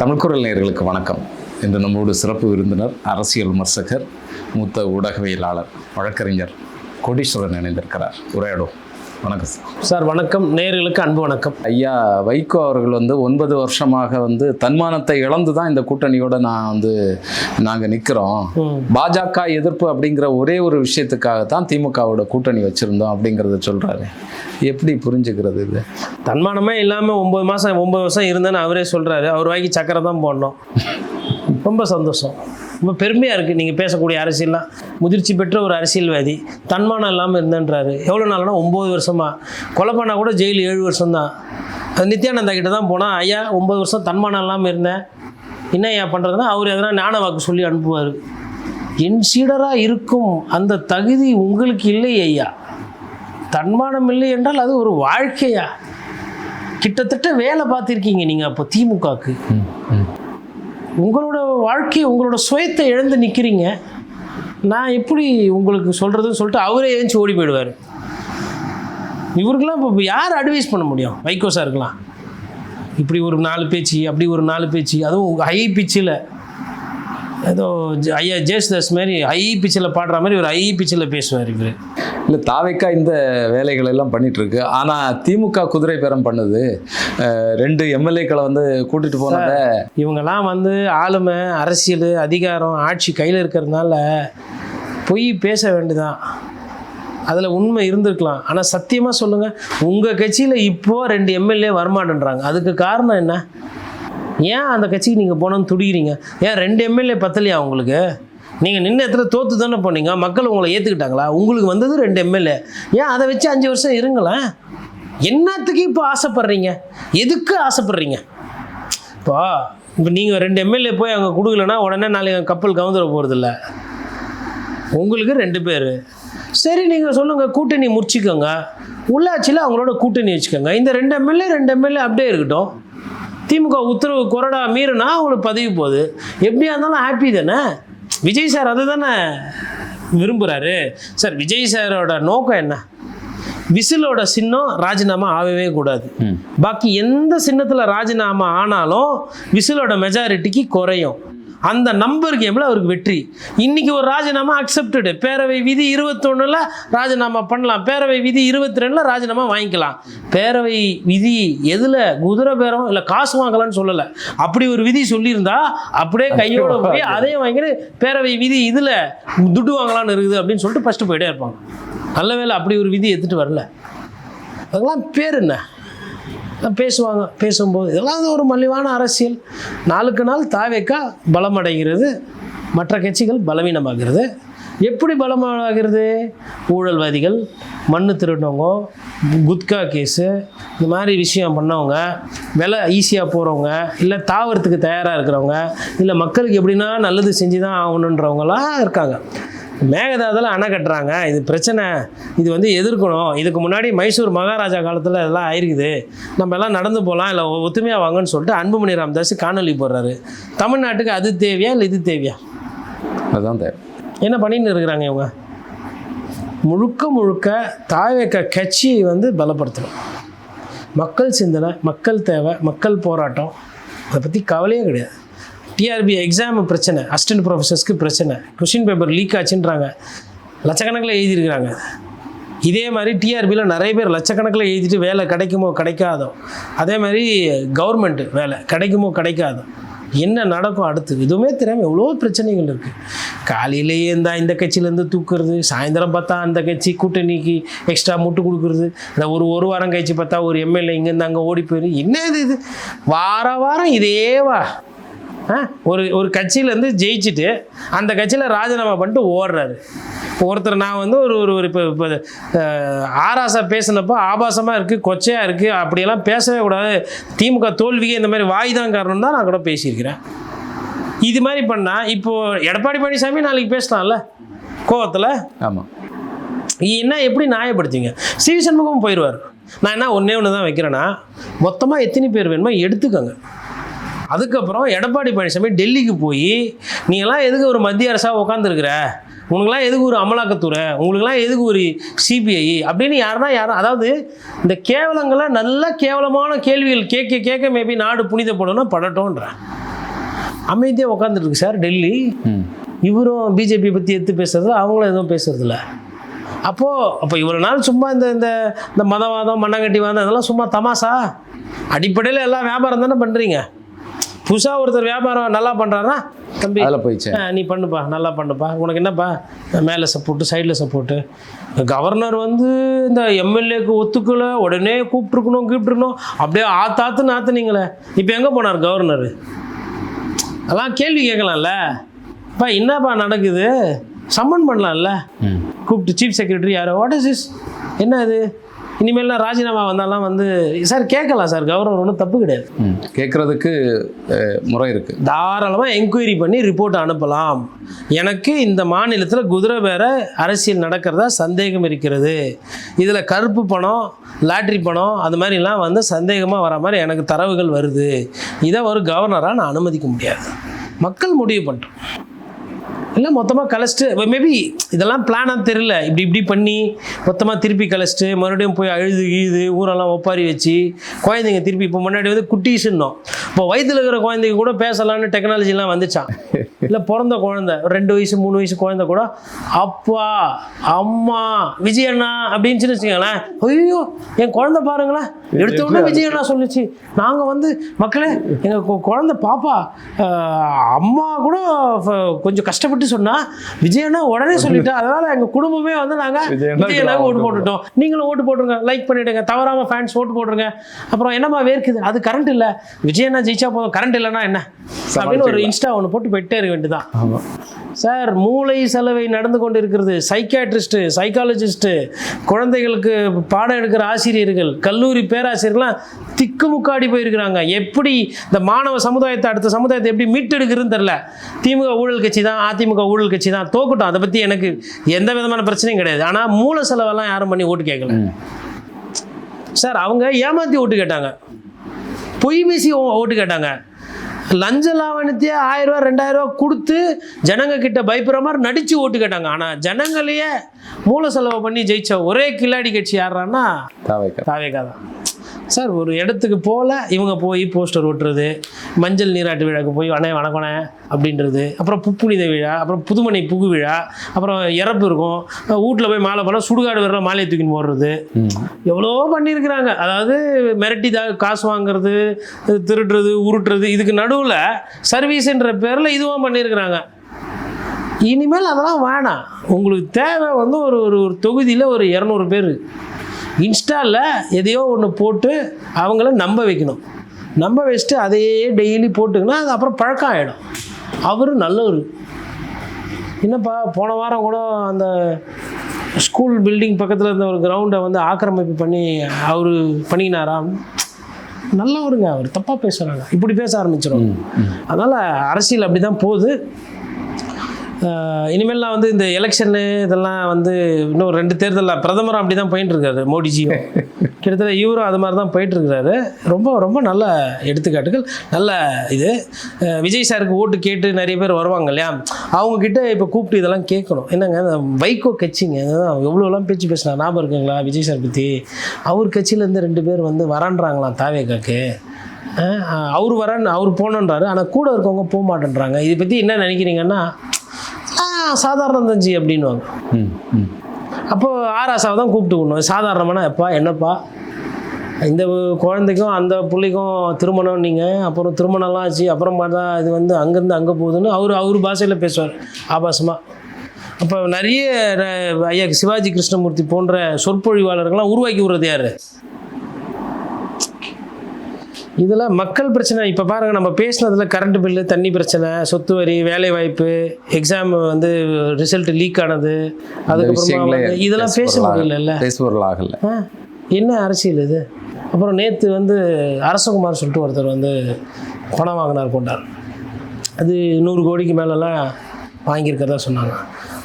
தமிழ்குரல் நேயர்களுக்கு வணக்கம். இன்று நம்மோடு சிறப்பு விருந்தினர், அரசியல் விமர்சகர், மூத்த ஊடகவியலாளர், வழக்கறிஞர் கோடீஸ்வரன் இணைந்திருக்கிறார். உரையாடும். வணக்கம் சார். வணக்கம். நேயர்களுக்கு அன்பு வணக்கம். ஐயா வைகோ அவர்கள் 9 வருஷமாக தன்மானத்தை இழந்து தான் இந்த கூட்டணியோட நாங்கள் நிற்கிறோம். பாஜக எதிர்ப்பு அப்படிங்கிற ஒரே ஒரு விஷயத்துக்காக தான் திமுகவோட கூட்டணி வச்சுருந்தோம் அப்படிங்கிறத சொல்கிறாரு. எப்படி புரிஞ்சுக்கிறது இது? தன்மானமே இல்லாமல் 9 வருஷம் இருந்தேன்னு அவரே சொல்கிறாரு. அவர் வாங்கி சக்கரை தான் போடணும். ரொம்ப சந்தோஷம், ரொம்ப பெருமையாக இருக்குது. நீங்கள் பேசக்கூடிய அரசியல்லாம் முதிர்ச்சி பெற்ற ஒரு அரசியல்வாதி தன்மானம் இல்லாமல் இருந்தேன்றாரு. எவ்வளோ நாள்னா 9 வருஷமாக. கொலை பண்ணால் கூட ஜெயில் 7 வருஷம்தான். அது நித்யானந்தா கிட்ட தான் போனால், ஐயா 9 வருஷம் தன்மானம் இல்லாமல் இருந்தேன், என்ன ஐயா பண்ணுறதுன்னா அவர் எதனா ஞான வாக்கு சொல்லி அனுப்புவார். என் சீடராக இருக்கும் அந்த தகுதி உங்களுக்கு இல்லை ஐயா. தன்மானம் இல்லை என்றால் அது ஒரு வாழ்க்கையா? கிட்டத்தட்ட வேலை பார்த்துருக்கீங்க நீங்கள். அப்போ திமுகவுக்கு உங்களோட வாழ்க்கையை, உங்களோட சுயத்தை இழந்து நிற்கிறீங்க. நான் எப்படி உங்களுக்கு சொல்கிறதுன்னு சொல்லிட்டு அவரே ஏஞ்சி ஓடி போயிடுவார். இவருக்கெல்லாம் இப்போ யார் அட்வைஸ் பண்ண முடியும்? வைகோ சாருக்கெல்லாம் இப்படி ஒரு 4 பேச்சு, அப்படி ஒரு 4 பேச்சு, அதுவும் ஹை பிச்சில், ஏதோ ஐயா ஜேசுதாஸ் மாதிரி ஹை பிச்சில் பாடுற மாதிரி ஒரு ஹை பிச்சில் பேசுவார் இவர். இல்லை, தாவேக்கா இந்த வேலைகள் எல்லாம் பண்ணிகிட்ருக்கு. ஆனால் திமுக குதிரை பேரம் பண்ணுது. 2 எம்எல்ஏக்களை கூட்டிகிட்டு போனத. இவங்கெல்லாம் ஆளுமை, அரசியல், அதிகாரம், ஆட்சி கையில் இருக்கிறதுனால பொய் பேச வேண்டியதான். அதில் உண்மை இருந்திருக்கலாம். ஆனால் சத்தியமாக சொல்லுங்கள், உங்கள் கட்சியில் இப்போது 2 எம்எல்ஏ வரமாட்டேன்றாங்க. அதுக்கு காரணம் என்ன? ஏன் அந்த கட்சிக்கு நீங்கள் போனோன்னு துடிக்கிறீங்க? ஏன் 2 எம்எல்ஏ பத்தலையா உங்களுக்கு? நீங்கள் நின்று இடத்துல தோற்று தானே போனீங்க. மக்கள் உங்களை ஏற்றுக்கிட்டாங்களா? உங்களுக்கு வந்தது 2 எம்எல்ஏ. ஏன் அதை வச்சு 5 வருஷம் இருங்களேன்? என்னத்துக்கு இப்போ ஆசைப்பட்றீங்க? எதுக்கு ஆசைப்பட்றீங்க? இப்போ நீங்கள் 2 எம்எல்ஏ போய் அங்கே கொடுக்கலன்னா உடனே நாளைக்கு கப்பல் கவுந்துட போகிறதில்ல. உங்களுக்கு 2 பேர். சரி, நீங்கள் சொல்லுங்கள், கூட்டணி முடிச்சிக்கோங்க. உள்ளாட்சியில் அவங்களோட கூட்டணி வச்சுக்கோங்க. இந்த 2 எம்எல்ஏ அப்படியே இருக்கட்டும். திமுக உத்தரவு கொறடா மீறினா அவங்களுக்கு பதவி போகுது. எப்படியா இருந்தாலும் ஹாப்பி தானே? விஜய் சார் அதை தானே விரும்புகிறாரு. சார், விஜய் சாரோட நோக்கம் என்ன? விசிலோட சின்னம் ராஜினாமா ஆகவே கூடாது. பாக்கி எந்த சின்னத்தில் ராஜினாமா ஆனாலும் விசிலோட மெஜாரிட்டிக்கு குறையும். அந்த நம்பர் கேமில் அவருக்கு வெற்றி. இன்றைக்கி ஒரு ராஜினாமா அக்செப்டடு. பேரவை விதி 21 ராஜினாமா பண்ணலாம். பேரவை விதி 22 ராஜினாமா வாங்கிக்கலாம். பேரவை விதி எதில்? குதிரை பேரம் இல்லை காசு வாங்கலான்னு சொல்லலை. அப்படி ஒரு விதி சொல்லியிருந்தா அப்படியே கையோட போய் அதையும் வாங்கிட்டு பேரவை விதி இதில் துட்டு வாங்கலான்னு இருக்குது அப்படின்னு சொல்லிட்டு ஃபஸ்ட்டு போயிட்டே இருப்பாங்க. நல்ல வேலை அப்படி ஒரு விதி எடுத்துகிட்டு வரல. அதெல்லாம் பேர் என்ன பேசுவாங்க. பேசும்போது இதெல்லாம் ஒரு மலிவான அரசியல். நாளுக்கு நாள் தாவேக்கா பலமடைகிறது, மற்ற கட்சிகள் பலவீனமாகிறது. எப்படி பலமாகிறது? ஊழல்வாதிகள், மண்ணு திருடினவங்க, குட்கா கேஸு, இந்த மாதிரி விஷயம் பண்ணவங்க, விலை ஈஸியாக போகிறவங்க, இல்லை தாவரத்துக்கு தயாராக இருக்கிறவங்க, இல்லை மக்களுக்கு எப்படின்னா நல்லது செஞ்சு தான் ஆகணுன்றவங்களாம் இருக்காங்க. மேகதாதுல அணை கட்டுறாங்க, இது பிரச்சனை, இது எதிர்க்கணும். இதுக்கு முன்னாடி மைசூர் மகாராஜா காலத்தில் இதெல்லாம் ஆயிருக்குது, நம்ம எல்லாம் நடந்து போகலாம், இல்லை ஒத்துமையாக வாங்கன்னு சொல்லிட்டு அன்புமணி ராமதாஸ் காணொலி போடுறாரு. தமிழ்நாட்டுக்கு அது தேவையா இல்லை இது தேவையா? அதுதான் தேவை. என்ன பண்ணின்னு இருக்கிறாங்க இவங்க? முழுக்க தாவேக கட்சியை பலப்படுத்தணும். மக்கள் சிந்தனை, மக்கள் தேவை, மக்கள் போராட்டம், அதை பற்றி கவலையே கிடையாது. டிஆர்பி எக்ஸாம் பிரச்சனை, அசிஸ்டன்ட் ப்ரொஃபஸர்ஸ்க்கு பிரச்சனை, கொஷின் பேப்பர் லீக் ஆச்சுன்றாங்க, லட்சக்கணக்கில் எழுதியிருக்கிறாங்க. இதே மாதிரி டிஆர்பியில் நிறைய பேர் லட்சக்கணக்கில் எழுதிட்டு வேலை கிடைக்குமோ கிடைக்காதோ, அதே மாதிரி கவர்மெண்ட்டு வேலை கிடைக்குமோ கிடைக்காதோ, என்ன நடக்கும் அடுத்து எதுவுமே தெரியாமல் எவ்வளோ பிரச்சனைகள் இருக்குது. காலையிலேயே இந்த கட்சியிலேருந்து தூக்குறது, சாயந்தரம் பார்த்தா அந்த கட்சி கூட்டணிக்கு எக்ஸ்ட்ரா முட்டு கொடுக்குறது, இல்லை ஒரு வாரம் கழிச்சு பார்த்தா ஒரு எம்எல்ஏ இங்கேருந்து அங்கே ஓடி போயிரு. என்ன இது வாரம் இதேவா? ஒரு கட்சியிலேருந்து ஜெயிச்சுட்டு அந்த கட்சியில் ராஜினாமா பண்ணிட்டு ஓடுறாரு. இப்போ ஒருத்தர் நான் ஒரு இப்போ ஆராசா பேசினப்போ ஆபாசமாக இருக்குது, கொச்சையாக இருக்குது, அப்படியெல்லாம் பேசவே கூடாது, திமுக தோல்விக்கு இந்த மாதிரி வாய் தான் காரணம் தான் நான் கூட பேசியிருக்கிறேன். இது மாதிரி பண்ணால் இப்போது எடப்பாடி பழனிசாமி நாளைக்கு பேசலாம்ல கோவத்தில். ஆமாம். என்ன எப்படி நியாயப்படுத்திங்க? சிவி சண்முகம் போயிடுவார். நான் என்ன ஒன்று தான் வைக்கிறேன்னா, மொத்தமாக எத்தனை பேர் வேணுமோ எடுத்துக்கோங்க. அதுக்கப்புறம் எடப்பாடி பழனிசாமி டெல்லிக்கு போய், நீங்களாம் எதுக்கு ஒரு மத்திய அரசாக உட்காந்துருக்குற, உங்களுக்குலாம் எதுக்கு ஒரு அமலாக்கத்துறை, உங்களுக்குலாம் எதுக்கு ஒரு சிபிஐ அப்படின்னு யாரும், அதாவது இந்த கேவலங்களை நல்ல கேவலமான கேள்விகள் கேட்க மேபி நாடு புனிதப்படணும் படட்டோன்ற அமைதியாக உட்காந்துட்டு இருக்கு சார் டெல்லி. இவரும் பிஜேபி பற்றி எடுத்து பேசுறது, அவங்களும் எதுவும் பேசுறதில்ல. அப்போ இவ்வளோ நாள் சும்மா இந்த மதவாதம் மண்ணாங்கட்டிவாதம் இதெல்லாம் சும்மா தமாசா. அடிப்படையில் எல்லாம் வியாபாரம் தானே பண்ணுறீங்க. புதுசாக ஒருத்தர் வியாபாரம் நல்லா பண்ணுறாருன்னா, தம்பி நீ பண்ணுப்பா, நல்லா பண்ணுப்பா, உனக்கு என்னப்பா மேலே சப்போர்ட்டு சைடில் சப்போர்ட்டு. கவர்னர் வந்து இந்த எம்எல்ஏக்கு ஒத்துக்கல, உடனே கூப்பிட்டுருக்கணும் அப்படியே ஆத்துனீங்களே. இப்போ எங்கே போனார் கவர்னர்? அதெல்லாம் கேள்வி கேட்கலாம்ல. அப்பா என்னப்பா நடக்குது, சம்மன் பண்ணலாம்ல. கூப்பிட்டு சீஃப் செக்ரட்டரி யாரோ, வாட் இஸ் திஸ், என்ன இது, இனிமேல்லாம் ராஜினாமா வந்தாலாம் வந்து சார் கேட்கலாம் சார், கவர்னர் ஒன்றும் தப்பு கிடையாது. கேட்குறதுக்கு முறை இருக்குது. தாராளமாக என்கொயரி பண்ணி ரிப்போர்ட் அனுப்பலாம். எனக்கு இந்த மாநிலத்தில் குதிரை வேற அரசியல் நடக்கிறதா சந்தேகம் இருக்கிறது, இதில் கருப்பு பணம் லாட்ரி பணம் அது மாதிரிலாம் வந்து சந்தேகமாக வர மாதிரி எனக்கு தரவுகள் வருது. இதை ஒரு கவர்னராக நான் அனுமதிக்க முடியாது. மக்கள் முடிவு பண்ணிட்டோம். இல்லை மொத்தமாக கலைச்சிட்டு மேபி இதெல்லாம் பிளானாக தெரியல, இப்படி பண்ணி மொத்தமாக திருப்பி கலைச்சிட்டு மறுபடியும் போய் அழுது ஊரெல்லாம் ஒப்பாரி வச்சு குழந்தைங்க திருப்பி இப்போ முன்னாடி வந்து குட்டீஸ்ன்னோம், இப்போ வயிற்றில் இருக்கிற குழந்தைங்க கூட பேசலான்னு டெக்னாலஜிலாம் வந்துச்சான். இல்லை பிறந்த குழந்தை 2 வயசு 3 வயசு குழந்தை கூட அப்பா அம்மா விஜயண்ணா அப்படின்னு வச்சுக்கோங்களேன். ஐயோ என் குழந்தை பாருங்களேன், எடுத்த உடனே விஜயண்ணா சொல்லிச்சு. நாங்கள் வந்து மக்களே எங்கள் குழந்தை பாப்பா அம்மா கூட கொஞ்சம் கஷ்டப்பட்டு சொன்னா விஜயண்ணா உடனே சொல்லிட்டா, அதனால எங்க குடும்பமே வந்து நாங்க விஜயண்ணாவுக்கு ஓட்டு போட்டுட்டோம். நீங்களும் ஓட்டு போட்டுருங்க, லைக் பண்ணிடுங்க, தவறாம ஃபேன்ஸ் ஓட்டு போட்டுருங்க. அப்புறம் என்னமா வேர்க்குது, அது கரண்ட் இல்ல, விஜயண்ணா ஜெயிச்சா போதும், கரண்ட் இல்லைன்னா என்ன அப்படின்னு ஒரு இன்ஸ்டா ஒன்று போட்டு போயிட்டே இருக்க வேண்டியதான். சார் மூளை செலவை நடந்து கொண்டு இருக்கிறது. சைக்காட்ரிஸ்ட்டு சைக்காலஜிஸ்ட்டு குழந்தைகளுக்கு பாடம் எடுக்கிற ஆசிரியர்கள் கல்லூரி பேராசிரியர்கள்லாம் திக்குமுக்காடி போயிருக்கிறாங்க. எப்படி இந்த மாணவ சமுதாயத்தை அடுத்த சமுதாயத்தை எப்படி மீட்டெடுக்கிறதுன்னு தெரில. திமுக ஊழல் கட்சி தான், அதிமுக ஊழல் கட்சி தான், தோக்கட்டும், அதை பற்றி எனக்கு எந்த விதமான பிரச்சனையும் கிடையாது. ஆனால் மூளை செலவெல்லாம் யாரும் பண்ணி ஓட்டு கேட்கல சார். அவங்க ஏமாற்றி ஓட்டு கேட்டாங்க, பொய் பேசி ஓட்டு கேட்டாங்க, லஞ்ச லாவணத்தையே 1000 ரூபா 2000 ரூபா கொடுத்து ஜனங்க கிட்ட பயப்படுற மாதிரி நடிச்சு ஓட்டு கேட்டாங்க. ஆனால் ஜனங்களையே மூல செலவு பண்ணி ஜெயிச்ச ஒரே கில்லாடி கட்சி யாரான்னா தாவேகா தான் சார். ஒரு இடத்துக்கு போல இவங்க போய் போஸ்டர் ஓட்டுறது, மஞ்சள் நீராட்டு விழாக்கு போய் வணக்கணே அப்படின்றது, அப்புறம் புப்புனித விழா, அப்புறம் புதுமணி புகு விழா, அப்புறம் இறப்பு இருக்கும், வீட்டில் போய் மாலை போனால் சுடுகாடு வரல மாலையை தூக்கின்னு போடுறது, எவ்வளோ பண்ணியிருக்கிறாங்க. அதாவது மிரட்டி காசு வாங்குறது, திருடுறது, உருட்டுறது, இதுக்கு நடுவில் சர்வீஸுன்ற பேரில் இதுவும் பண்ணியிருக்கிறாங்க. இனிமேல் அதெல்லாம் வேணாம். உங்களுக்கு தேவை வந்து ஒரு தொகுதியில் ஒரு 200 பேர் இன்ஸ்டாவில் எதையோ ஒன்று போட்டு அவங்கள நம்ப வைக்கணும். நம்ப வச்சுட்டு அதையே டெய்லி போட்டுங்கன்னா அது அப்புறம் பழக்கம் ஆகிடும். அவர் நல்லவர். என்னப்பா போன வாரம் கூட அந்த ஸ்கூல் பில்டிங் பக்கத்தில் இருந்த ஒரு கிரவுண்டை வந்து ஆக்கிரமிப்பு பண்ணி அவர் பண்ணினாராம். நல்லவருங்க, அவர் தப்பாக பேசுகிறாங்க, இப்படி பேச ஆரம்பிச்சிடும். அதனால் அரசியல் அப்படி தான் போகுது. இனிமேல்லாம் வந்து இந்த எலெக்ஷனு இதெல்லாம் வந்து இன்னும் 2 தேர்தலில் பிரதமரும் அப்படி தான் போயிட்டுருக்காரு மோடிஜியும். கிட்டத்தட்ட இவரும் அது மாதிரி தான் போயிட்டுருக்கிறாரு. ரொம்ப ரொம்ப நல்ல எடுத்துக்காட்டுகள், நல்ல இது. விஜய் சாருக்கு ஓட்டு கேட்டு நிறைய பேர் வருவாங்க இல்லையா, அவங்கக்கிட்ட இப்போ கூப்பிட்டு இதெல்லாம் கேட்கணும். என்னங்க வைகோ கட்சிங்க எவ்வளோலாம் பேச்சு பேசினா ஞாபகம் இருக்குங்களா விஜய் சார் பற்றி? அவர் கட்சியிலேருந்து 2 பேர் வந்து வரான்றாங்களாம் தாவேகாக்கு. அவர் போனன்றாரு, ஆனால் கூட இருக்கவங்க போக மாட்டேன்றாங்க. இதை பற்றி என்ன நினைக்கிறீங்கன்னா, சாதாரணம் தஞ்சி அப்படின்வாங்க. அப்போ ஆராசாவை தான் கூப்பிட்டு விடணும். சாதாரணமான எப்பா என்னப்பா இந்த குழந்தைக்கும் அந்த பிள்ளைக்கும் திருமணம், நீங்கள் அப்புறம் திருமணம்லாம் ஆச்சு, அப்புறம் பார்த்தா இது வந்து அங்கேருந்து அங்கே போகுதுன்னு அவர் பாஷையில் பேசுவார் ஆபாசமாக. அப்போ நிறைய ஐயா சிவாஜி கிருஷ்ணமூர்த்தி போன்ற சொற்பொழிவாளர்கள்லாம் உருவாக்கி விடுறது யார்? இதெல்லாம் மக்கள் பிரச்சனை. இப்போ பாருங்கள், நம்ம பேசினதில் கரண்ட் பில்லு, தண்ணி பிரச்சனை, சொத்து வரி, வேலை வாய்ப்பு, எக்ஸாம் வந்து ரிசல்ட் லீக் ஆனது, அதுக்கப்புறமா இதெல்லாம் பேச முடியல. என்ன அரசியல் இது? அப்புறம் நேற்று வந்து அரசகுமார் சொல்லிட்டு ஒருத்தர் வந்து பணம் வாங்கினார் கொண்டார். அது 100 கோடிக்கு மேலெல்லாம் வாங்கியிருக்கிறதா சொன்னாங்க.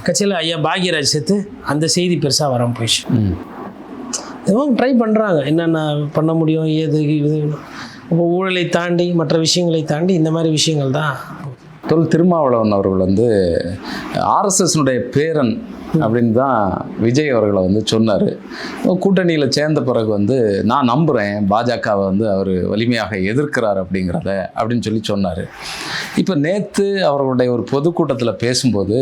கட்சியில் ஐயா பாக்யராஜ் சேர்த்து அந்த செய்தி பெருசாக வராமல் போயிடுச்சு. இதுவும் ட்ரை பண்ணுறாங்க, என்னென்ன பண்ண முடியும், ஏது இது. இப்போ ஊழலை தாண்டி மற்ற விஷயங்களை தாண்டி இந்த மாதிரி விஷயங்கள் தான் தொல் திருமாவளவன் அவர்கள் வந்து ஆர்எஸ்எஸ்னுடைய பேரன் அப்படின்னு தான் விஜய் அவர்களை வந்து சொன்னார். கூட்டணியில் சேர்ந்த பிறகு வந்து நான் நம்புகிறேன் பாஜகவை வந்து அவர் வலிமையாக எதிர்க்கிறார் அப்படின்னு சொல்லி சொன்னார். இப்போ நேற்று அவர்களுடைய ஒரு பொதுக்கூட்டத்தில் பேசும்போது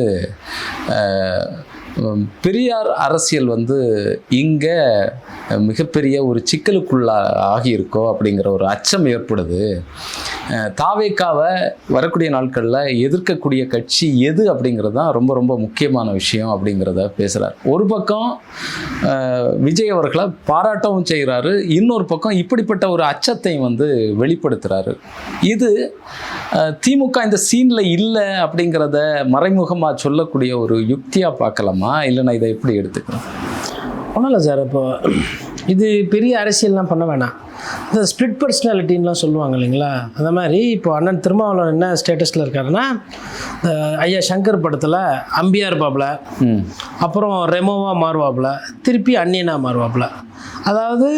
பெரியார் அரசியல் வந்து இங்கே மிகப்பெரிய ஒரு சிக்கலுக்குள்ளாகியிருக்கோ அப்படிங்கிற ஒரு அச்சம் ஏற்படுது. தாவேக்காவை வரக்கூடிய நாட்களில் எதிர்க்கக்கூடிய கட்சி எது அப்படிங்கிறது தான் ரொம்ப ரொம்ப முக்கியமான விஷயம் அப்படிங்கிறத பேசுகிறார். ஒரு பக்கம் விஜய் அவர்களை பாராட்டவும் செய்கிறாரு, இன்னொரு பக்கம் இப்படிப்பட்ட ஒரு அச்சத்தையும் வந்து வெளிப்படுத்துகிறாரு. இது திமுக இந்த சீனில் இல்லை அப்படிங்கிறத மறைமுகமாக சொல்லக்கூடிய ஒரு யுக்தியாக பார்க்கலாமா, இல்லைன்னா இதை எப்படி எடுத்துக்கலாம்? ஒன்றும் இல்லை சார். இப்போ இது பெரிய அரசியல்லாம் பண்ண வேணாம். இந்த ஸ்பிளிட் பர்சனாலிட்டின்லாம் சொல்லுவாங்க இல்லைங்களா, அந்த மாதிரி இப்போ அண்ணன் திருமாவளவன் என்ன ஸ்டேட்டஸில் இருக்காருன்னா, ஐயா சங்கர் படத்தில் அம்பியா இருப்பாப்புல, அப்புறம் ரெமோவாக மாறுவாப்புல, திருப்பி அந்நியனாக மாறுவாப்புல. அதாவது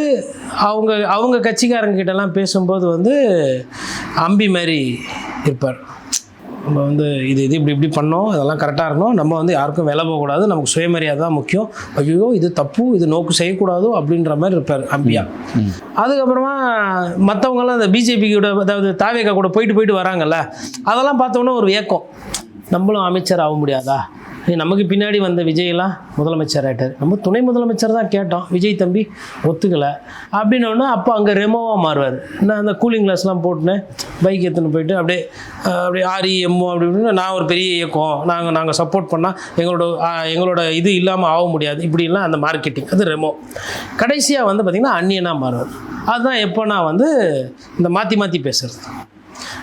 அவங்க கட்சிக்காரங்க கிட்டலாம் பேசும்போது வந்து அம்பி மாதிரி இருப்பார். நம்ம வந்து இது இப்படி பண்ணோம், இதெல்லாம் கரெக்டாக இருக்கணும், நம்ம வந்து யாருக்கும் விலை போகக்கூடாது, நமக்கு சுயமரியாதை தான் முக்கியம், ஐயோ இது தப்பு, இது நோக்கு செய்யக்கூடாதோ அப்படின்ற மாதிரி இருப்பார் அம்பியா. அதுக்கப்புறமா மற்றவங்கெல்லாம் அந்த பிஜேபியோட, அதாவது தாவேகா கூட போயிட்டு வராங்கல்ல, அதெல்லாம் பார்த்தோன்னா ஒரு ஏக்கம், நம்மளும் அமைச்சர் ஆக முடியாதா, நமக்கு பின்னாடி வந்த விஜயெல்லாம் முதலமைச்சர் ஆகிட்டார், நம்ம துணை முதலமைச்சர் தான் கேட்டோம், விஜய் தம்பி ஒத்துக்கலை அப்படின்னோடனே அப்போ அங்கே ரெமோவாக மாறுவார். நான் அந்த கூலிங் கிளாஸ்லாம் போட்டுனேன், பைக் எடுத்துன்னு போயிட்டு அப்படியே ஆர்இஎம்ஓ அப்படின்னு நான் ஒரு பெரிய இயக்கம், நாங்கள் சப்போர்ட் பண்ணால் எங்களோட இது இல்லாமல் ஆக முடியாது, இப்படிலாம் அந்த மார்க்கெட்டிங், அது ரெமோ. கடைசியாக வந்து பார்த்திங்கன்னா அந்நியனாக மாறுவார். அதுதான் எப்போ நான் வந்து இந்த மாற்றி பேசுகிறது.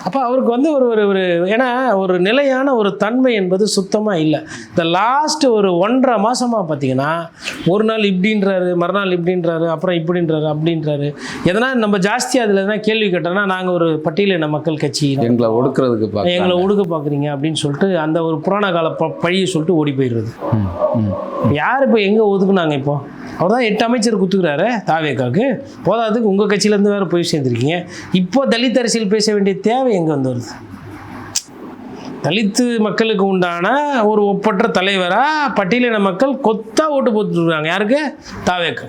அப்போ அவருக்கு வந்து ஒரு ஏன்னா ஒரு நிலையான ஒரு தன்மை என்பது சுத்தமாக இல்லை. இந்த லாஸ்ட் ஒரு 1.5 மாதமாக பார்த்தீங்கன்னா ஒரு நாள் இப்படின்றாரு, மறுநாள் இப்படின்றாரு, அப்புறம் இப்படின்றாரு அப்படின்றாரு. எதனா நம்ம ஜாஸ்தியாக அதில் எதனா கேள்வி கேட்டோன்னா நாங்கள் ஒரு பட்டியலின மக்கள் கட்சி, எங்களை ஒடுக்க பார்க்குறீங்க அப்படின்னு சொல்லிட்டு அந்த ஒரு புராண கால பழியை சொல்லிட்டு ஓடி போயிடுறது. யார் இப்போ எங்கே ஒதுக்குனாங்க? இப்போ அவர் தான் 8 அமைச்சர் குத்துக்கிறாரு தாவேக்காவுக்கு, போதாதுக்கு உங்கள் கட்சியிலேருந்து வேறு போய் சேர்ந்துருக்கீங்க. இப்போ தலித் அரசியல் பேச வேண்டிய தேவை எங்கே வந்து வருது? தலித்து மக்களுக்கு உண்டான ஒரு ஒப்பற்ற தலைவராக பட்டியலின மக்கள் கொத்தா ஓட்டு போட்டுருக்காங்க. யாருக்கு? தாவேக்கா.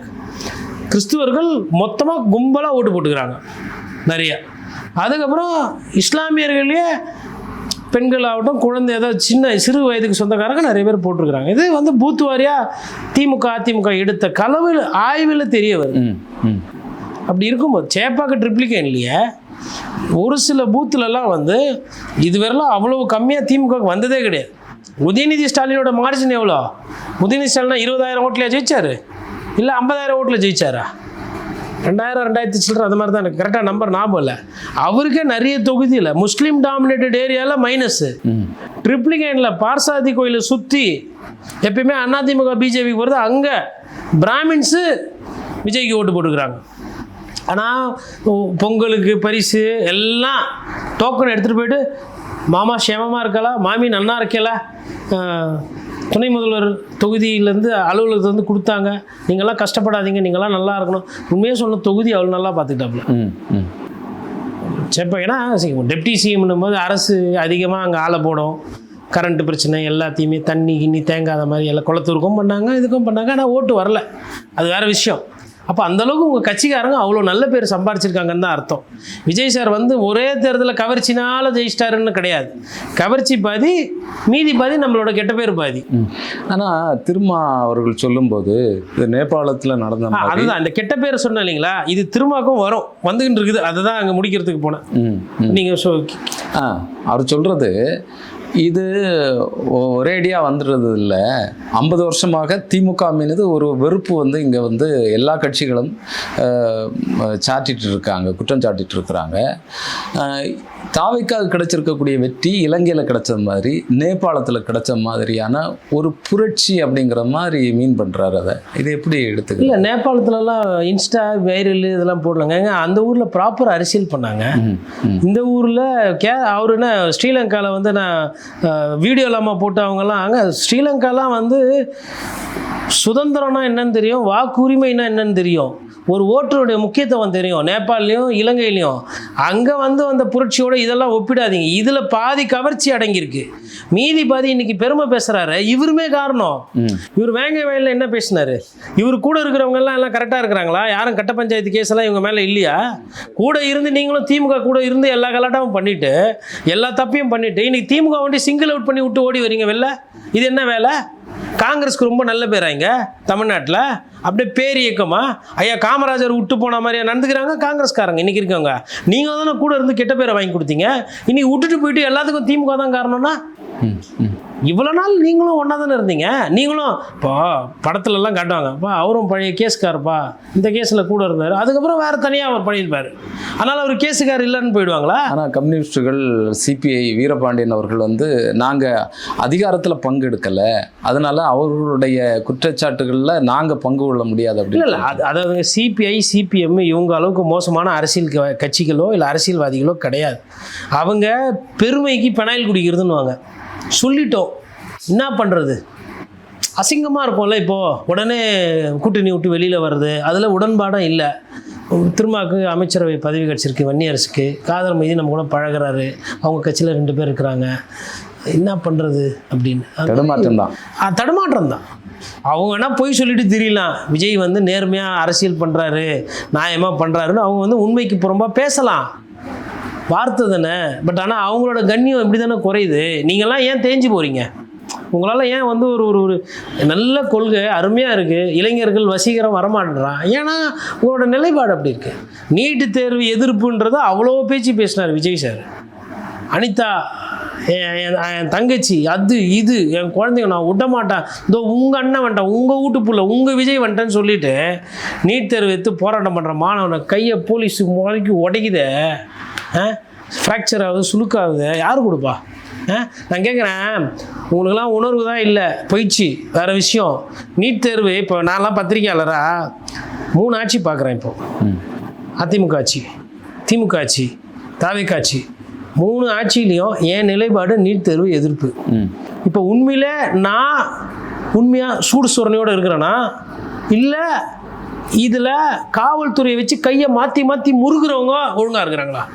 கிறிஸ்துவர்கள் மொத்தமாக கும்பலாக ஓட்டு போட்டுக்கிறாங்க நிறைய. அதுக்கப்புறம் இஸ்லாமியர்களே பெண்கள் ஆகட்டும், குழந்தை, ஏதாவது சிறு வயதுக்கு சொந்தக்காரங்க நிறைய பேர் போட்டிருக்கிறாங்க. இது வந்து பூத்து வாரியாக அதிமுக எடுத்த களவில் ஆய்வில் தெரிய வருது. அப்படி இருக்கும்போது சேப்பாக்கு ட்ரிப்ளிகேன்லையே ஒரு சில பூத்துலலாம் வந்து இதுவரைலாம் அவ்வளோ கம்மியாக திமுகவுக்கு வந்ததே கிடையாது. உதயநிதி ஸ்டாலினோட மார்ஜின் எவ்வளோ? உதயநிதி ஸ்டாலினா 20,000 ஓட்டில் ஜெயிச்சார், இல்லை 50,000 ஓட்டில் ஜெயிச்சாரா? 2000 சில்லற அது மாதிரி தான், எனக்கு கரெக்டாக நம்பர் ஞாபகம் இல்லை. அவருக்கே நிறைய தொகுதியில் முஸ்லீம் டாமினேட்டட் ஏரியாவில் மைனஸ். ட்ரிப்ளிகேனில் பார்சாதி கோயிலை சுற்றி எப்பயுமே அதிமுக பிஜேபிக்கு வருது, அங்கே பிராமின்ஸு விஜய்க்கு ஓட்டு போட்டுக்கிறாங்க. ஆனால் பொங்கலுக்கு பரிசு எல்லாம் டோக்கன் எடுத்துகிட்டு போயிட்டு மாமா சேமமாக இருக்கலாம், மாமி நன்னா இருக்கல, துணை முதல்வர் தொகுதியிலேருந்து அலுவலகத்துலேருந்து கொடுத்தாங்க, நீங்கள்லாம் கஷ்டப்படாதீங்க, நீங்கள்லாம் நல்லா இருக்கணும். உண்மையாக சொன்ன தொகுதி அவ்வளோ நல்லா பார்த்துக்கிட்டாப்புல. இப்போ ஏன்னா டெப்டி சிஎம்னும் போது அரசு அதிகமாக அங்கே ஆளை போடும், கரண்ட்டு பிரச்சனை எல்லாத்தையுமே தண்ணி கிண்ணி தேங்காத மாதிரி எல்லாம் குளத்தூருக்கும் பண்ணாங்க, இதுக்கும் பண்ணாங்க. ஆனால் ஓட்டு வரல, அது வேறு விஷயம். அப்போ அந்தளவுக்கு உங்கள் கட்சிக்காரங்க அவ்வளோ நல்ல பேர் சம்பாரிச்சிருக்காங்கன்னு தான் அர்த்தம். விஜய் சார் வந்து ஒரே தேர்தலில் கவர்ச்சினால ஜெயிச்சிட்டாருன்னு கிடையாது. கவர்ச்சி பாதி, மீதி பாதி நம்மளோட கெட்ட பேர் பாதி. ஆனால் திருமா அவர்கள் சொல்லும்போது இது நேபாளத்தில் நடந்த அதுதான் இந்த கெட்ட பேர் சொன்ன இல்லைங்களா, இது திருமாக்கும் வரும், வந்துக்கிட்டு இருக்குது. அதை தான் அங்கே முடிக்கிறதுக்கு போனேன். நீங்கள் அவர் சொல்கிறது இது ஒரேடியாக வந்துடுறது இல்லை. 50 வருஷமாக திமுக மீது ஒரு வெறுப்பு வந்து இங்கே வந்து எல்லா கட்சிகளும் சாட்டிட்டு இருக்காங்க, குற்றம் சாட்டிட்டு இருக்கிறாங்க. தாவேக்காவுக்கு கிடைச்சிருக்கக்கூடிய வெற்றி இலங்கையில் கிடைச்ச மாதிரி நேபாளத்தில் கிடைச்ச மாதிரியான ஒரு புரட்சி அப்படிங்கிற மாதிரி மீன் பண்ணுறாரு. அதை இதை எப்படி எடுத்துக்க? இல்லை, நேபாளத்துலலாம் இன்ஸ்டா வைரல் இதெல்லாம் போடலாங்க. அந்த ஊரில் ப்ராப்பர் அரசியல் பண்ணாங்க. இந்த ஊரில் அவர் என்ன ஸ்ரீலங்காவில் வந்து நான் வீடியோ இல்லாமல் போட்டு அவங்கெல்லாம் அங்கே ஸ்ரீலங்காலாம் வந்து சுதந்திரம்னா என்னன்னு தெரியும், வாக்குரிமைனா என்னன்னு தெரியும். ஒரு ஓட்டருடைய முக்கியத்துவம் தெரியும். நேபாளிலையும் இலங்கையிலையும் அங்கே வந்து அந்த புரட்சியோட இதெல்லாம் ஒப்பிடாதீங்க. இதில் பாதி கவர்ச்சி அடங்கியிருக்கு, மீதி பாதி இன்னைக்கு பெருமை பேசுகிறாரு. இவருமே காரணம். இவர் வேங்கை வயலில் என்ன பேசினாரு? இவர் கூட இருக்கிறவங்க எல்லாம் கரெக்டாக இருக்கிறாங்களா? யாரும் கட்ட பஞ்சாயத்து கேஸ் எல்லாம் இவங்க மேலே இல்லையா? கூட இருந்து நீங்களும் திமுக கூட இருந்து எல்லா கலாட்டாவும் பண்ணிட்டு எல்லா தப்பையும் பண்ணிட்டு இன்னைக்கு திமுக வண்டி சிங்கிள் அவுட் பண்ணி விட்டு ஓடி வரீங்க வெளில. இது என்ன வேலை? காங்கிரஸ்க்கு ரொம்ப நல்ல பேராங்க தமிழ்நாட்டில். அப்படியே பேர் இயக்கமா ஐயா காமராஜர் விட்டு போன மாதிரியா நடந்துக்கிறாங்க காங்கிரஸ்காரங்க இன்னைக்கு இருக்கவங்க. நீங்கள் தானே கூட இருந்து கெட்ட பேரை வாங்கி கொடுத்தீங்க. இன்னைக்கு விட்டுட்டு போயிட்டு எல்லாத்துக்கும் திமுக தான் காரணம்னா இவ்வளோ நாள் நீங்களும் ஒன்றா தானே இருந்தீங்க. நீங்களும் இப்போ படத்துலலாம் காட்டுவாங்க, அப்பா அவரும் பழைய கேஸுக்காரப்பா, இந்த கேஸில் கூட இருந்தார், அதுக்கப்புறம் வேறு தனியாக அவர் பண்ணியிருப்பார், அதனால் அவர் கேஸுக்கார் இல்லைன்னு போயிடுவாங்களா? ஆனால் கம்யூனிஸ்டுகள் சிபிஐ வீரபாண்டியன் அவர்கள் வந்து நாங்கள் அதிகாரத்தில் பங்கெடுக்கலை, அதனால் அவர்களுடைய குற்றச்சாட்டுகளில் நாங்கள் பங்கு கொள்ள முடியாது அப்படின்னு. இல்லை அதாவது சிபிஐ சிபிஎம் இவங்க அளவுக்கு மோசமான அரசியல் கட்சிகளோ இல்லை அரசியல்வாதிகளோ கிடையாது. அவங்க பெருமைக்கு பெனாயில் குடிக்கிறதுன்னுவாங்க. சொல்லிட்டோம், என்ன பண்ணுறது? அசிங்கமாக இருக்கும்ல. இப்போது உடனே கூட்டணி விட்டு வெளியில் வருது, அதில் உடன்பாடும் இல்லை. திருமாவுக்கு அமைச்சரவை பதவி கிடச்சிருக்கு, வன்னியரசுக்கு காதல் மீது நம்ம கூட பழகிறாரு, அவங்க கட்சியில் 2 பேர் இருக்கிறாங்க, என்ன பண்ணுறது அப்படின்னு தடுமாற்றம் தான். அவங்க வேணால் போய் சொல்லிட்டு தெரியலாம், விஜய் வந்து நேர்மையாக அரசியல் பண்ணுறாரு, நியாயமாக பண்ணுறாருன்னு அவங்க வந்து உண்மைக்கு புறம்பாக பேசலாம், வார்த்தை தானே. பட் ஆனால் அவங்களோட கண்ணியம் இப்படி தானே குறையுது. நீங்கள்லாம் ஏன் தேஞ்சு போகிறீங்க? உங்களால் ஏன் வந்து ஒரு ஒரு நல்ல கொள்கை அருமையாக இருக்குது, இளைஞர்கள் வசீகரம் வரமாட்டேறான், ஏன்னா உங்களோட நிலைப்பாடு அப்படி இருக்குது. நீட்டு தேர்வு எதிர்ப்புன்றதை அவ்வளோ பேச்சு பேசினார் விஜய் சார். அனிதா என் தங்கச்சி, அது இது என் குழந்தைங்க நான் விட மாட்டேன், இதோ உங்கள் அண்ணன் வந்துட்டான், உங்கள் வீட்டு புள்ள உங்கள் விஜய் வந்துட்டேன்னு சொல்லிட்டு நீட் தேர்வு எடுத்து போராட்டம் பண்ணுற மாணவனை கையை போலீஸ் முறைக்கு உடைக்குதே, ஃப்ராக்சர் ஆகுது, சுழுக்காகுது, யார் கொடுப்பா? நான் கேட்குறேன், உங்களுக்கெல்லாம் உணர்வு தான் இல்லை, போயிடுச்சு, வேறு விஷயம். நீட் தேர்வு இப்போ நான்லாம் பத்திரிக்கையாளராக 3 ஆட்சி பார்க்குறேன். இப்போது அதிமுக ஆட்சி, திமுக ஆட்சி, தாவேக்கா ஆட்சி, 3 ஆட்சியிலையும் என் நிலைப்பாடு நீட் தேர்வு எதிர்ப்பு. இப்போ உண்மையிலே நான் உண்மையாக சூடு சுரணையோடு இருக்கிறேன்னா, இல்லை இதில் காவல்துறையை வச்சு கையை மாற்றி மாற்றி முறுகிறவங்க ஒழுங்காக இருக்கிறாங்களா?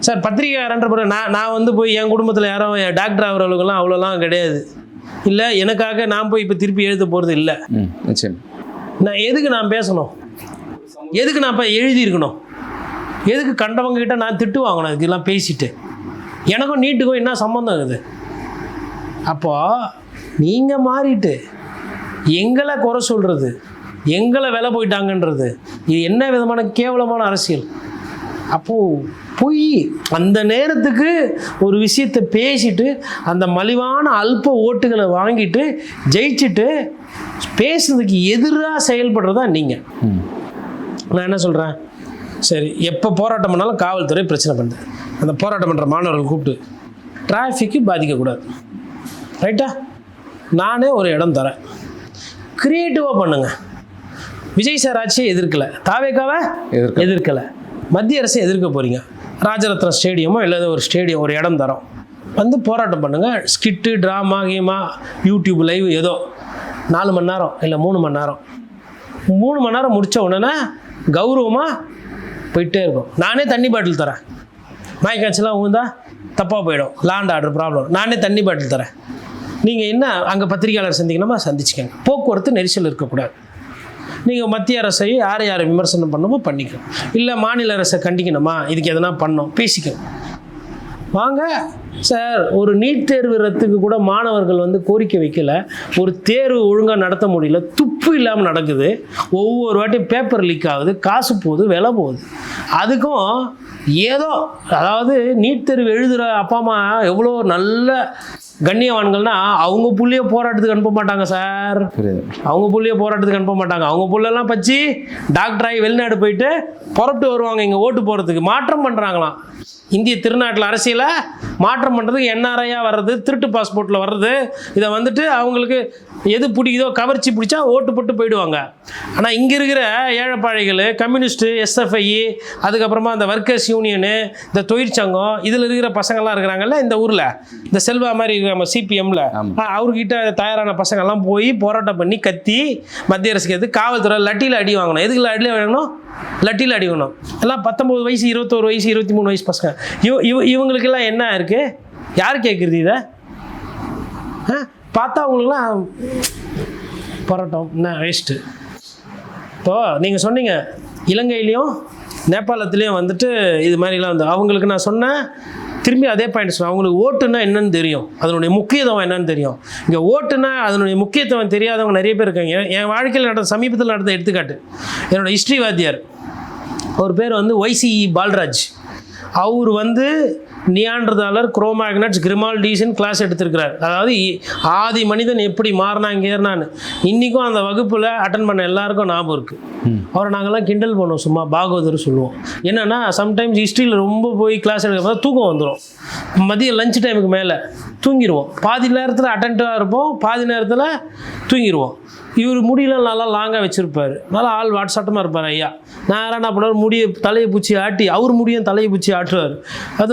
சார் பத்திரிகையாளர்ன்ற பிறகு நான் வந்து போய் என் குடும்பத்தில் யாரும் டாக்டர் ஆகிறவங்களுக்கெல்லாம் அவ்வளோலாம் கிடையாது. இல்லை எனக்காக நான் போய் இப்போ திருப்பி எழுத போகிறது இல்லை. நான் எதுக்கு நான் பேசணும்? எதுக்கு நான் இப்போ எழுதியிருக்கணும்? எதுக்கு கண்டவங்க கிட்ட நான் திட்டு வாங்கணும்? இதுக்கெல்லாம் பேசிட்டு எனக்கும் நீட்டுக்கும் என்ன சம்மந்தம் இருக்குது? அப்போது நீங்கள் மாறிட்டு எங்களை குறை சொல்கிறது, எங்களை விலை போயிட்டாங்கன்றது, இது என்ன விதமான கேவலமான அரசியல்? அப்போது போய் அந்த நேரத்துக்கு ஒரு விஷயத்தை பேசிட்டு அந்த மலிவான அல்ப ஓட்டுகளை வாங்கிட்டு ஜெயிச்சுட்டு பேசுறதுக்கு எதிராக செயல்படுறதா நீங்கள். நான் என்ன சொல்கிறேன், சரி எப்போ போராட்டம் பண்ணாலும் காவல்துறை பிரச்சனை பண்ணுது, அந்த போராட்டம் பண்ணுற மாணவர்கள் கூப்பிட்டு டிராஃபிக்கு பாதிக்கக்கூடாது, ரைட்டா? நானே ஒரு இடம் தரேன், க்ரியேட்டிவாக பண்ணுங்கள். விஜய் சார் ஆட்சியை எதிர்க்கலை, தாவேக்காவை எதிர்க்கலை, மத்திய அரசை எதிர்க்க போகிறீங்க, ராஜரத்னம் ஸ்டேடியமோ இல்லை ஒரு ஸ்டேடியம் ஒரு இடம் தரோம், வந்து போராட்டம் பண்ணுங்கள். Skit, drama, keema, YouTube live ஏதோ 4 மணி நேரம் இல்லை 3 மணி நேரம், 3 மணி நேரம் முடித்த உடனே கௌரவமாக போயிட்டே இருக்கும். நானே தண்ணி பாட்டில் தரேன், மயக்காய்ச்சலாம் உழுந்தா தப்பாக போயிடும், லேண்ட் ஆர்டர் ப்ராப்ளம், நானே தண்ணி பாட்டில் தரேன். நீங்கள் என்ன அங்கே பத்திரிகையாளர் சந்திக்கணுமா சந்திச்சுக்கங்க, போக்குவரத்து நெரிசல் இருக்கக்கூடாது. நீங்கள் மத்திய அரசை யாரை விமர்சனம் பண்ணணுமோ பண்ணிக்கணும், இல்லை மாநில அரசை கண்டிக்கணுமா, இதுக்கு எதனா பண்ணோம் பேசிக்கணும். வாங்க சார், ஒரு நீட் தேர்வு ரத்துக்கு கூட மாணவர்கள் வந்து கோரிக்கை வைக்கல, ஒரு தேர்வு ஒழுங்காக நடத்த முடியல, துப்பு இல்லாமல் நடக்குது, ஒவ்வொரு வாட்டியும் பேப்பர் லீக் ஆகுது, காசு போகுது, விலை போகுது. அதுக்கும் ஏதோ அதாவது நீட் தேர்வு எழுதுகிற அப்பா அம்மா எவ்வளோ நல்ல கண்ணியவான்கள்னா அவங்க புள்ளைய போராட்டத்துக்கு அனுப்ப மாட்டாங்க சார், அவங்க புள்ளைய போராட்டத்துக்கு அனுப்ப மாட்டாங்க. அவங்க புள்ளெல்லாம் பச்சு டாக்டர் ஆகி வெளிநாடு போயிட்டு புறப்பட்டு வருவாங்க இங்கே ஓட்டு போகிறதுக்கு. மாற்றம் பண்ணுறாங்களாம் இந்திய திருநாட்டில் அரசியலை மாற்றம் பண்ணுறதுக்கு, என்ஆர்ஐயாக வர்றது, திருட்டு பாஸ்போர்ட்டில் வர்றது, இதை வந்துட்டு அவங்களுக்கு எது பிடிக்குதோ கவர்ச்சி பிடிச்சா ஓட்டு போட்டு போயிடுவாங்க. ஆனால் இங்கே இருக்கிற ஏழைப்பாழைகள், கம்யூனிஸ்ட்டு, எஸ்எஃப்ஐ, அதுக்கப்புறமா அந்த ஒர்க்கர்ஸ் யூனியனு, இந்த தொழிற்சங்கம், இதில் இருக்கிற பசங்கள்லாம் இருக்கிறாங்கல்ல இந்த ஊரில், இந்த செல்வா மாதிரி இருக்கிற நம்ம சிபிஎம்மில், அவர்கிட்ட தயாரான பசங்கள்லாம் போய் போராட்டம் பண்ணி கத்தி மத்திய அரசுக்கு எது காவல்துறை லட்டியில் அடி வாங்கணும். எதுக்கு அடி வாங்கணும்? லட்டியில் அடி வாங்கணும். எல்லாம் 19 வயசு, 21 வயசு, 23 வயசு பசங்க. இவங்களுக்கெல்லாம் என்ன இருக்குது? யார் கேட்குறது இதை? பார்த்தா அவங்களுக்குலாம் போராட்டம் என்ன வேஸ்ட்டு. இப்போது நீங்கள் சொன்னீங்க இலங்கையிலையும் நேபாளத்துலேயும் வந்துட்டு இது மாதிரிலாம் வந்து அவங்களுக்கு நான் சொன்னேன், திரும்பி அதே பாயிண்ட் சொன்னேன். அவங்களுக்கு ஓட்டுன்னா என்னன்னு தெரியும், அதனுடைய முக்கியத்துவம் என்னன்னு தெரியும். இங்கே ஓட்டுன்னா அதனுடைய முக்கியத்துவம் தெரியாதவங்க நிறைய பேர் இருக்காங்க. என் வாழ்க்கையில் சமீபத்தில் நடந்த எடுத்துக்காட்டு, என்னோடய ஹிஸ்ட்ரி வாத்தியார், அவர் பேர் வந்து YCE பால்ராஜ். அவர் வந்து நியாண்டர்தாலர், குரோமேக்னட்ஸ், கிரிமால்டீஸ்ன்னு கிளாஸ் எடுத்திருக்கிறார். அதாவது ஆதி மனிதன் எப்படி மாறினாங்கன்னு இன்றைக்கும் அந்த வகுப்பில் அட்டன் பண்ண எல்லாருக்கும் ஞாபகம் இருக்குது. அவரை நாங்கள்லாம் கிண்டல் பண்ணுவோம், சும்மா பாகவதர் சொல்லுவோம். என்னென்னா சம்டைம்ஸ் ஹிஸ்ட்ரியில் ரொம்ப போய் கிளாஸ் எடுக்க தூக்கம் வந்துடும். மதியம் லஞ்ச் டைமுக்கு மேலே தூங்கிடுவோம். பாதி நேரத்தில் அட்டென்ட்டாக இருப்போம், பாதி நேரத்தில் தூங்கிடுவோம். இவர் முடியெல்லாம் நல்லா லாங்காக வச்சுருப்பார், நல்லா ஆள் வாட்ஸாட்டமாக இருப்பார் ஐயா. நான் என்ன பண்ணுவார், முடியை தலையை பூச்சி ஆட்டி, அவர் முடியும் தலையை பூச்சி ஆட்டுவார். அது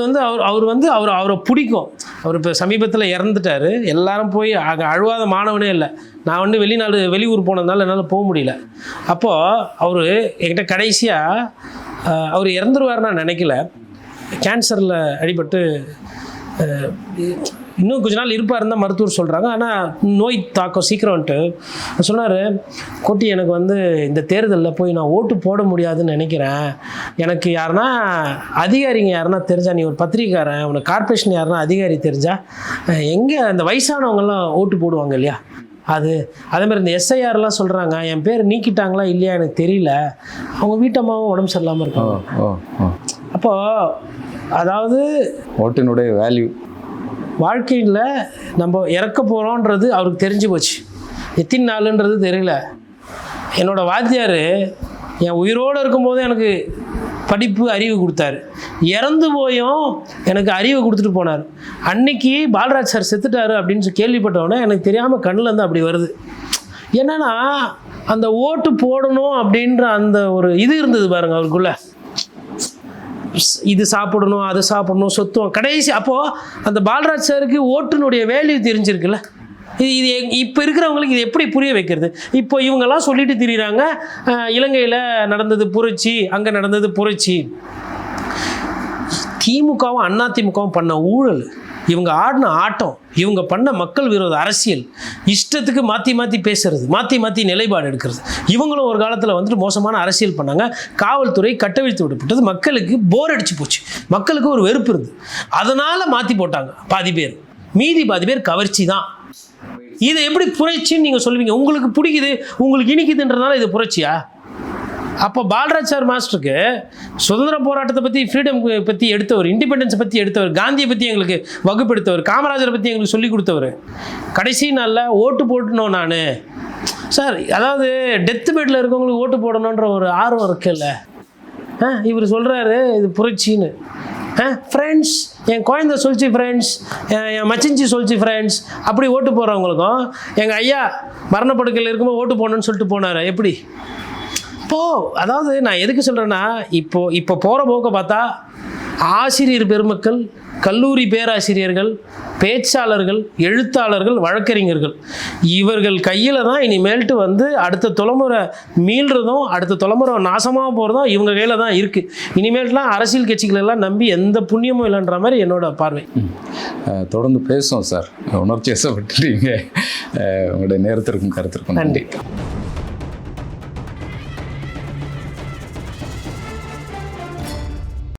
வந்து அவரை பிடிக்கும். அவர் இப்போ சமீபத்தில் இறந்துட்டார். எல்லாரும் போய் அங்கே அழுவாத மாணவனே இல்லை. நான் வந்து வெளியூர் போனதுனால என்னால் போக முடியல. அப்போது அவர் என்கிட்ட கடைசியாக அவர் இறந்துருவார் நான் நினைக்கல. கேன்சரில் அடிபட்டு இன்னும் கொஞ்ச நாள் இருப்பாருன்னு தான் மருத்துவர் சொல்கிறாங்க. ஆனால் நோய் தாக்கம் சீக்கிரம்ன்ட்டு சொன்னார், கோட்டி எனக்கு வந்து இந்த தேர்தலில் போய் நான் ஓட்டு போட முடியாதுன்னு நினைக்கிறேன். எனக்கு யாருன்னா அதிகாரிங்க யாருன்னா தெரிஞ்சா, நீ ஒரு பத்திரிக்காரன், உனக்கு கார்பரேஷன் யாருன்னா அதிகாரி தெரிஞ்சா, எங்கே அந்த வயசானவங்கெல்லாம் ஓட்டு போடுவாங்க இல்லையா, அதேமாதிரி இந்த எஸ்ஐஆர்லாம் சொல்கிறாங்க, என் பேர் நீக்கிட்டாங்களா இல்லையா எனக்கு தெரியல, அவங்க வீட்டம்மாவும் உடம்பு சரியில்லாமல் இருக்காங்க. அப்போது அதாவது ஓட்டினுடைய வேல்யூ வாழ்க்கையில் நம்ம இறக்க போகிறோன்றது அவருக்கு தெரிஞ்சு போச்சு. எத்தனை நாளுன்றது தெரியல. என்னோடய வாத்தியார் என் உயிரோடு இருக்கும்போது எனக்கு படிப்பு அறிவு கொடுத்தாரு, இறந்து போயும் எனக்கு அறிவு கொடுத்துட்டு போனார். அன்னைக்கு பால்ராஜ் சார் செத்துட்டாரு அப்படின்னு கேள்விப்பட்டவொடனே எனக்கு தெரியாமல் கண்ணிலேருந்து அப்படி வருது. என்னன்னா அந்த ஓட்டு போடணும் அப்படின்ற அந்த ஒரு இது இருந்தது பாருங்க அவருக்குள்ள. இது சாப்பிடணும், அது சாப்பிடணும், சொத்துவம் கடைசி. அப்போது அந்த பால்ராஜ் சாருக்கு ஓட்டுனுடைய வேல்யூ தெரிஞ்சிருக்குல்ல. இது இப்போ இருக்கிறவங்களுக்கு இது எப்படி புரிய வைக்கிறது? இப்போ இவங்கெல்லாம் சொல்லிட்டு திரிகிறாங்க, இலங்கையில் நடந்தது புரட்சி, அங்கே நடந்தது புரட்சி. திமுகவும் அதிமுகவும் பண்ண ஊழல், இவங்க ஆடின ஆட்டம், இவங்க பண்ண மக்கள் விரோத அரசியல், இஷ்டத்துக்கு மாற்றி பேசுறது, மாற்றி நிலைப்பாடு எடுக்கிறது. இவங்களும் ஒரு காலத்தில் வந்துட்டு மோசமான அரசியல் பண்ணாங்க. காவல்துறை கட்டவிழ்த்து விடப்பட்டது. மக்களுக்கு போர் அடிச்சு போச்சு, மக்களுக்கு ஒரு வெறுப்பு இருந்து, அதனால் மாற்றி போட்டாங்க பாதி பேர். மீதி பாதி பேர் கவர்ச்சி தான். இதை எப்படி புரட்சின்னு நீங்கள் சொல்லுவீங்க? உங்களுக்கு பிடிக்குது, உங்களுக்கு இனிக்குதுன்றதுனால இது புரட்சியா? அப்போ பால்ராஜ் சார் மாஸ்டருக்கு சுதந்திர போராட்டத்தை பற்றி, ஃப்ரீடம் பற்றி எடுத்தவர், இண்டிபெண்டன்ஸை பற்றி எடுத்தவர், காந்தியை பற்றி எங்களுக்கு வகுப்பு எடுத்தவர், காமராஜரை பற்றி எங்களுக்கு சொல்லிக் கொடுத்தவர். கடைசி நாளில் ஓட்டு போட்டணும் நான் சார். அதாவது டெத்து பெட்டில் இருக்கவங்களுக்கு ஓட்டு போடணுன்ற ஒரு ஆர்வம் இருக்குல்ல. இவர் சொல்கிறாரு இது புரட்சின்னு. ஃப்ரெண்ட்ஸ், என் குழந்தை சொல்லிச்சு ஃப்ரெண்ட்ஸ், என் மச்சிஞ்சி சொல்லிச்சு ஃப்ரெண்ட்ஸ், அப்படி ஓட்டு போகிறவங்களுக்கும் எங்கள் ஐயா மரணப்படுக்கையில் இருக்கும்போது ஓட்டு போடணுன்னு சொல்லிட்டு போனார். எப்படி? இப்போது அதாவது நான் எதுக்கு சொல்கிறேன்னா, இப்போ போகிற போக்க பார்த்தா ஆசிரியர் பெருமக்கள், கல்லூரி பேராசிரியர்கள், பேச்சாளர்கள், எழுத்தாளர்கள், வழக்கறிஞர்கள், இவர்கள் கையில் தான் இனிமேல்ட்டு வந்து அடுத்த தலைமுறை மீள்றதும் அடுத்த தலைமுறை நாசமாக போகிறதும் இவங்க கையில் தான் இருக்குது. இனிமேல்ட்டுலாம் அரசியல் கட்சிகளெல்லாம் நம்பி எந்த புண்ணியமும் இல்லைன்ற மாதிரி என்னோட பார்வை. தொடர்ந்து பேசுவோம் சார். உணர்ச்சி வசப்பட்டுட்டீங்க. உங்களுடைய நேரத்திற்கும் கருத்திற்கும் நன்றி.